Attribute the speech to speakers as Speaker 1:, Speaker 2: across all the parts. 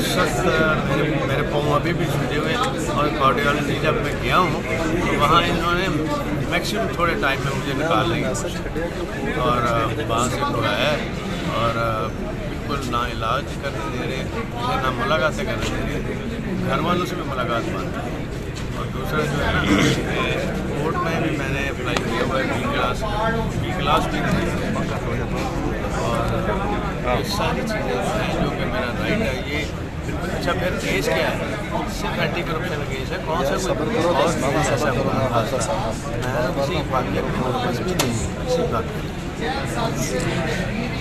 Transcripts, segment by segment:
Speaker 1: سخت میرے پاؤں ابھی بھی چھوٹے ہوئے اور کارڈیالوجی جب میں گیا ہوں تو وہاں انہوں نے میکسیمم تھوڑے ٹائم میں مجھے نکال لیا اور وہاں سے بلایا اور بالکل نہ علاج کرنے دے رہے مجھے، نہ ملاقاتیں کرنے دے رہے، گھر والوں سے بھی ملاقات بند ہے۔ اور دوسرا جو ہے نا کورٹ میں بھی میں نے اپلائی کیا ہوا ہے بی کلاس بھی نہیں، اور یہ ساری چیزیں جو ہیں جو کہ میرا رائٹ ہے یہ بالکل اچھا۔ پھر کیس کیا ہے؟ صرف اینٹی کرپشن کیس ہے، کون سا کوئی اور کیس ایسا حادثہ میں کسی واقعہ کی نوٹس بھی نہیں کسی واقعہ،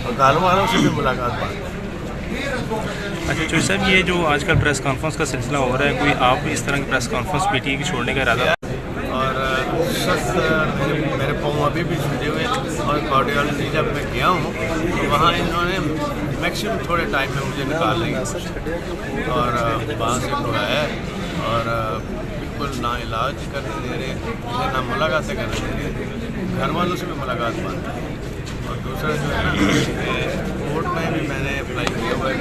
Speaker 1: اور گھر والوں سے بھی ملاقات بند ہے۔
Speaker 2: اچھا چوہی صاحب، یہ جو آج کل پریس کانفرنس کا سلسلہ ہو رہا ہے، کوئی آپ اس طرح کی press conference P T A کی چھوڑنے کا ارادہ؟
Speaker 1: اور سخت میرے پاؤں ابھی بھی چھوٹے ہوئے اور کارڈیالوجی جب میں گیا ہوں تو وہاں انہوں نے میکسیمم تھوڑے ٹائم میں مجھے نکال لیا اور وہاں سے بلایا اور بالکل نہ علاج کرنے دے رہے مجھے، نہ ملاقاتیں کرنے دے رہے، گھر والوں سے بھی ملاقات بند ہے۔ اور دوسرا جو ہے نا کورٹ میں بھی میں نے اپلائی کیا ہوا ہے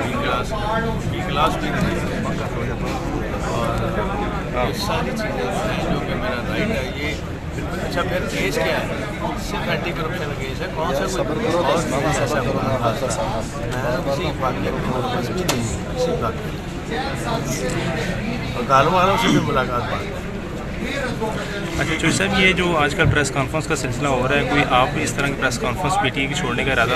Speaker 1: بی کلاس بھی نہیں، اور یہ ساری چیزیں جو ہیں جو کہ میرا رائٹ ہے یہ بالکل اچھا۔ پھر کیس کیا ہے؟ صرف اینٹی کرپشن کیس ہے، کون سا کوئی اور کیس ایسا حادثہ میں کسی واقعہ کی نوٹس بھی نہیں کسی واقعہ، اور گھر والوں سے بھی ملاقات بند ہے۔
Speaker 2: اچھا چوہی صاحب، یہ جو آج کل پریس کانفرنس کا سلسلہ ہو رہا ہے، کوئی آپ اس طرح کی press conference P T A کی چھوڑنے کا ارادہ؟